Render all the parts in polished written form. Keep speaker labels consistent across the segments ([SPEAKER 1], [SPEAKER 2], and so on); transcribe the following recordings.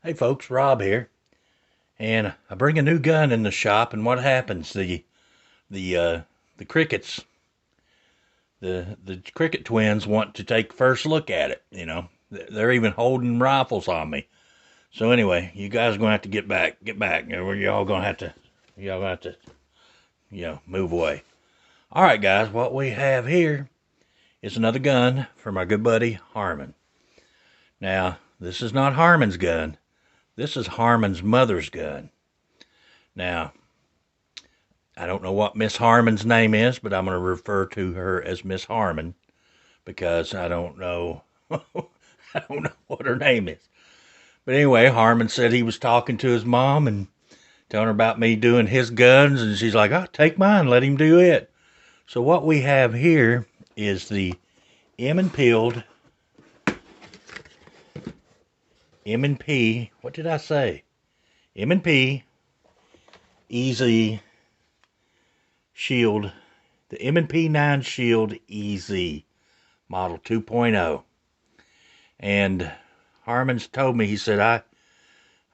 [SPEAKER 1] Hey folks, Rob here, and I bring a new gun in the shop, and what happens? The crickets, the cricket twins want to take first look at it. They're even holding rifles on me. So anyway, you guys are gonna have to get back. Y'all gonna have to, move away. All right, guys, what we have here is another gun from our good buddy Harmon. Now, this is not Harmon's gun. This is Harmon's mother's gun. Now, I don't know what Miss Harmon's name is, but I'm going to refer to her as Miss Harmon because I don't know I don't know what her name is. But anyway, Harmon said he was talking to his mom and telling her about me doing his guns, and she's like, "Oh, take mine, let him do it." So what we have here is the M&P, what did I say? M&P EZ Shield, the M&P 9 Shield EZ model 2.0. And Harmon's told me, he said, I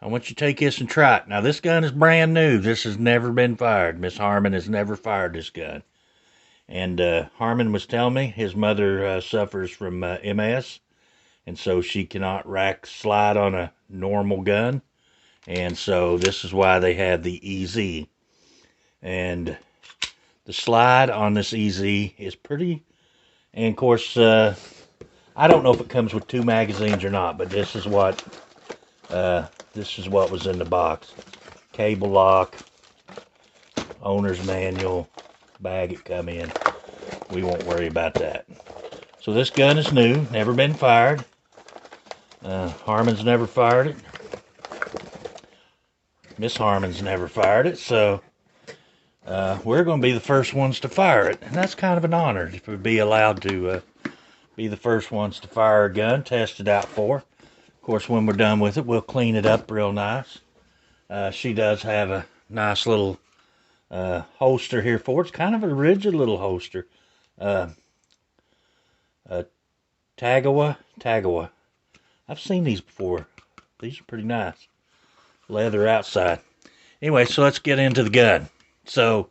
[SPEAKER 1] want you to take this and try it. Now, this gun is brand new. This has never been fired. Miss Harmon has never fired this gun. And Harmon was telling me his mother suffers from MS, and so she cannot rack slide on a normal gun. And so this is why they have the EZ. And the slide on this EZ is pretty, and of course, I don't know if it comes with 2 magazines or not, but this is what was in the box. Cable lock, owner's manual, bag it come in. We won't worry about that. So this gun is new, never been fired. Harmon's never fired it. Miss Harmon's never fired it, so we're going to be the first ones to fire it. And that's kind of an honor to be allowed to be the first ones to fire a gun, test it out for. Of course, when we're done with it, we'll clean it up real nice. She does have a nice little holster here for it. It's kind of a rigid little holster. Tagawa. I've seen these before. These are pretty nice. Leather outside. Anyway, so let's get into the gun. So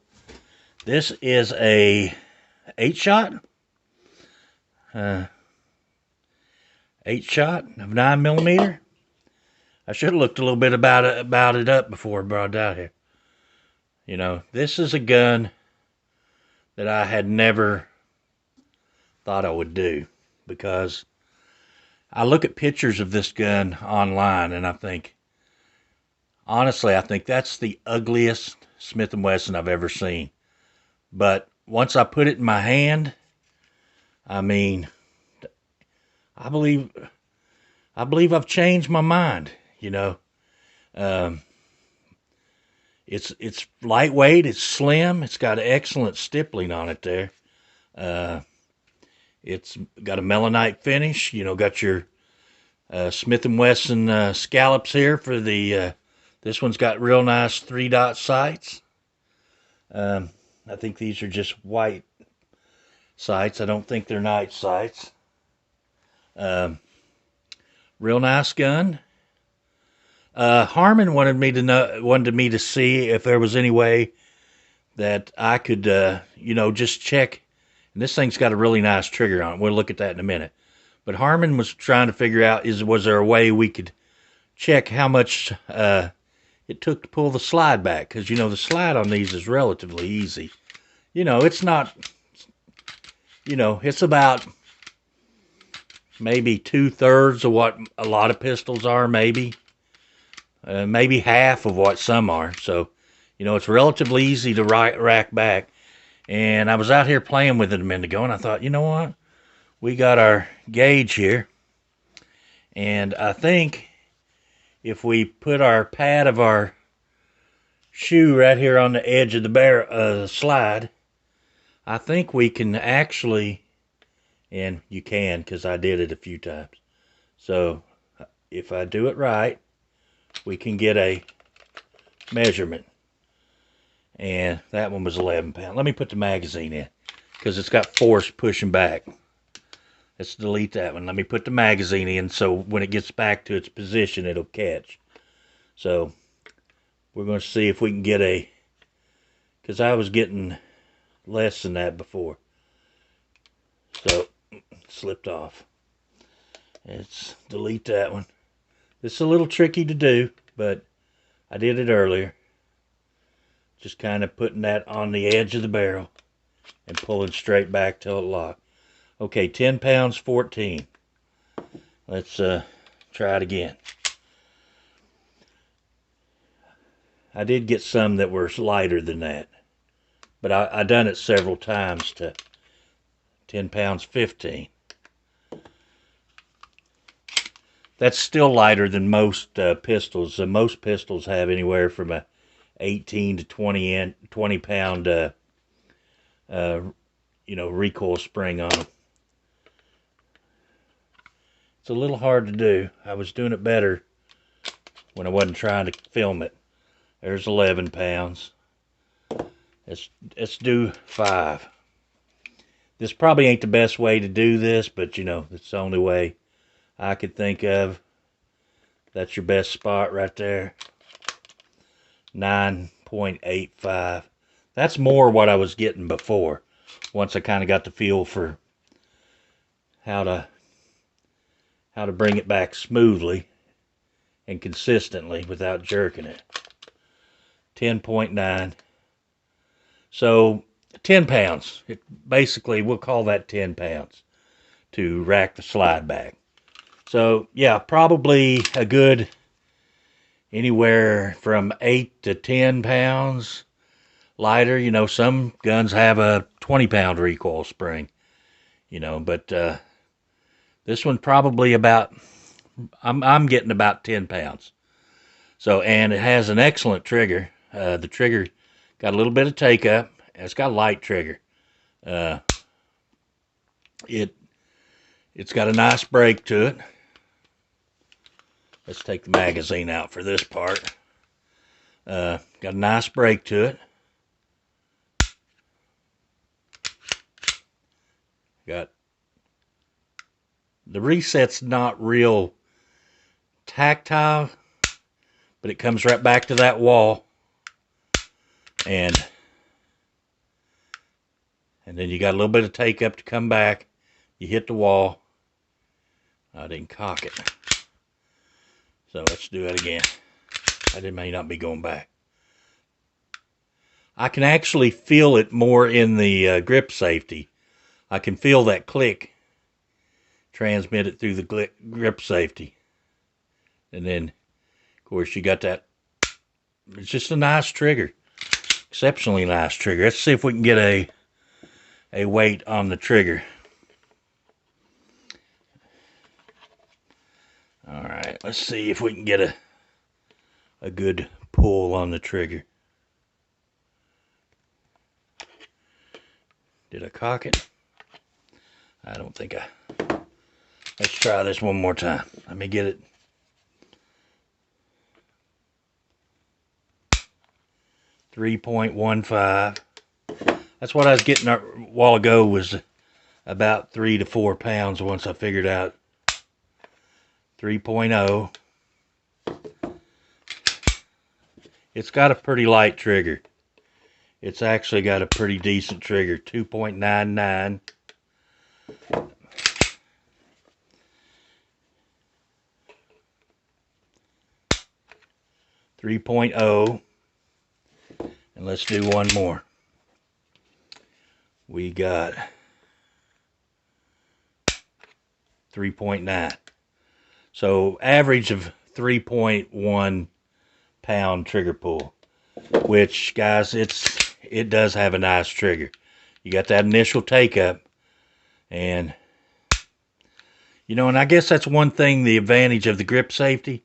[SPEAKER 1] this is a 8-shot. 8-shot of 9mm. I should have looked a little bit about it up before I brought it out here. You know, this is a gun that I had never thought I would do, because I look at pictures of this gun online and I think, honestly, I think that's the ugliest Smith & Wesson I've ever seen. But once I put it in my hand, I mean, I believe I've changed my mind, you know. It's lightweight, it's slim, it's got excellent stippling on it there. It's got a melanite finish, you know, got your Smith & Wesson scallops here for the, this one's got real nice 3-dot sights. I think these are just white sights. I don't think they're night sights. Real nice gun. Harmon wanted me to see if there was any way that I could, just check. And this thing's got a really nice trigger on it. We'll look at that in a minute. But Harmon was trying to figure out, was there a way we could check how much it took to pull the slide back? Because, you know, the slide on these is relatively easy. You know, it's not, you know, it's about maybe 2/3 of what a lot of pistols are, maybe. Maybe half of what some are. So, you know, it's relatively easy to rack back. And I was out here playing with it a minute ago, and I thought, you know what? We got our gauge here. And I think if we put our pad of our shoe right here on the edge of the slide, I think we can actually, and you can because I did it a few times. So if I do it right, we can get a measurement. And that one was 11 pounds. Let me put the magazine in because it's got force pushing back. Let's delete that one. Let me put the magazine in so when it gets back to its position, it'll catch. So we're going to see if we can get a, because I was getting less than that before. So slipped off. Let's delete that one. This is a little tricky to do, but I did it earlier. Just kind of putting that on the edge of the barrel and pulling straight back till it locks. Okay, 10 pounds, 14. Let's try it again. I did get some that were lighter than that, but I done it several times to 10 pounds, 15. That's still lighter than most pistols. Most pistols have anywhere from a 18 to 20 pound recoil spring on them. It's a little hard to do. I was doing it better when I wasn't trying to film it. There's 11 pounds. Let's do 5. This probably ain't the best way to do this, but it's the only way I could think of. That's your best spot right there. 9.85. That's more what I was getting before. Once I kind of got the feel for how to bring it back smoothly and consistently without jerking it. 10.9. So 10 pounds. Basically, we'll call that 10 pounds to rack the slide back. So yeah, probably a good anywhere from 8 to 10 pounds lighter. Some guns have a 20-pound recoil spring, but this one probably about, I'm getting about 10 pounds. So, and it has an excellent trigger. The trigger got a little bit of take up, and it's got a light trigger. It's got a nice break to it. Let's take the magazine out for this part. Got a nice break to it. Got the reset's not real tactile, but it comes right back to that wall, and then you got a little bit of take up to come back. You hit the wall. I didn't cock it, so let's do it again. I may not be going back. I can actually feel it more in the grip safety. I can feel that click transmitted through the grip safety. And then, of course, you got that. It's just a nice trigger. Exceptionally nice trigger. Let's see if we can get a weight on the trigger. Alright, let's see if we can get a good pull on the trigger. Did I cock it? I don't think I... Let's try this one more time. Let me get it. .15. That's what I was getting a while ago, was about 3 to 4 pounds once I figured out 3.0. It's got a pretty light trigger. It's actually got a pretty decent trigger, 2.99. .3, and let's do one more. We got 3.9. So average of 3.1 pound trigger pull, which, guys, it does have a nice trigger. You got that initial take up, and and I guess that's one thing, the advantage of the grip safety.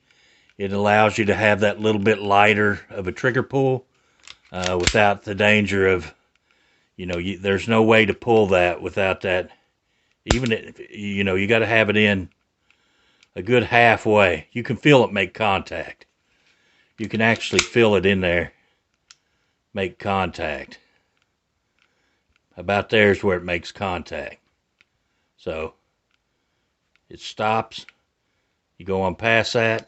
[SPEAKER 1] It allows you to have that little bit lighter of a trigger pull without the danger of, there's no way to pull that without that. Even if, you got to have it in a good halfway. You can feel it make contact. You can actually feel it in there make contact. About there's where it makes contact. So it stops. You go on past that.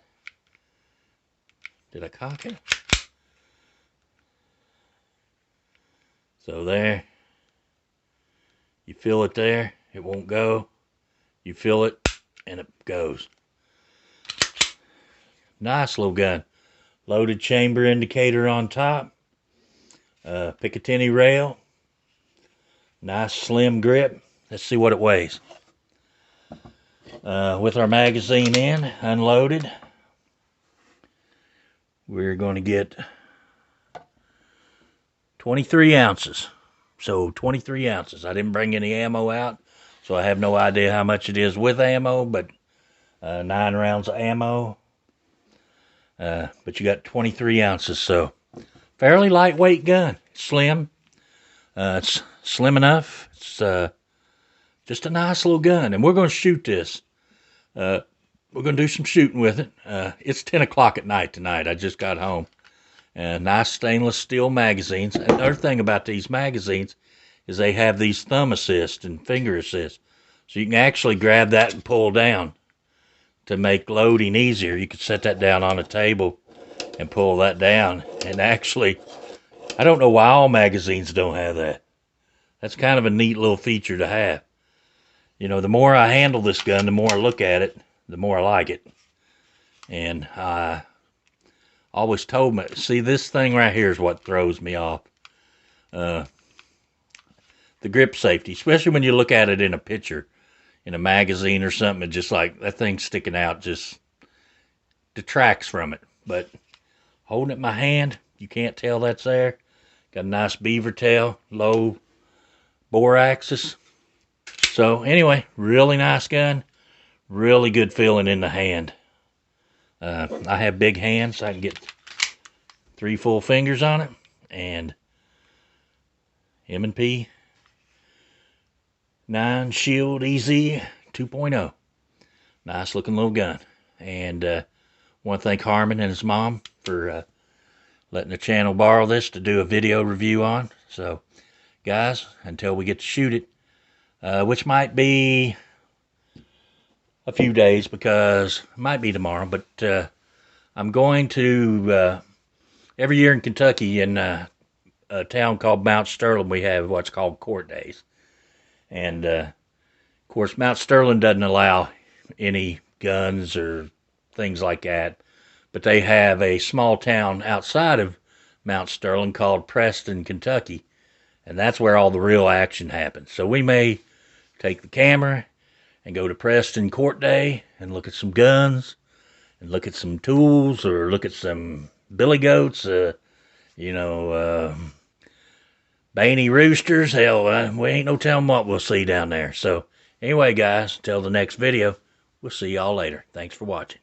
[SPEAKER 1] Did I cock it? So there. You feel it there. It won't go. You feel it, and it goes. Nice little gun. Loaded chamber indicator on top. Picatinny rail. Nice slim grip. Let's see what it weighs. With our magazine in, unloaded, we're going to get 23 ounces. So 23 ounces. I didn't bring any ammo out, so I have no idea how much it is with ammo, but 9 rounds of ammo. But you got 23 ounces, so fairly lightweight gun. Slim. It's slim enough. It's just a nice little gun, and we're going to shoot this. We're going to do some shooting with it. It's 10 o'clock at night tonight. I just got home. Nice stainless steel magazines. Another thing about these magazines is they have these thumb assist and finger assist. So you can actually grab that and pull down to make loading easier. You could set that down on a table and pull that down. And actually, I don't know why all magazines don't have that. That's kind of a neat little feature to have. You know, the more I handle this gun, the more I look at it, the more I like it. And I always told me, see, this thing right here is what throws me off. The grip safety, especially when you look at it in a picture, in a magazine or something, it's just like that thing sticking out just detracts from it. But holding it in my hand, you can't tell that's there. Got a nice beaver tail, low bore axis. So anyway, really nice gun. Really good feeling in the hand. I have big hands, so I can get 3 full fingers on it. And M&P 9 Shield EZ 2.0. Nice looking little gun. And want to thank Harmon and his mom for letting the channel borrow this to do a video review on. So guys, until we get to shoot it, which might be a few days, because it might be tomorrow, but I'm going to, every year in Kentucky, in a town called Mount Sterling, we have what's called court days. And of course, Mount Sterling doesn't allow any guns or things like that, but they have a small town outside of Mount Sterling called Preston, Kentucky, and that's where all the real action happens. So we may take the camera and go to Preston Court Day and look at some guns and look at some tools, or look at some billy goats, you know, Baney roosters. Hell, we ain't no telling what we'll see down there. So anyway, guys, till the next video, we'll see y'all later. Thanks for watching.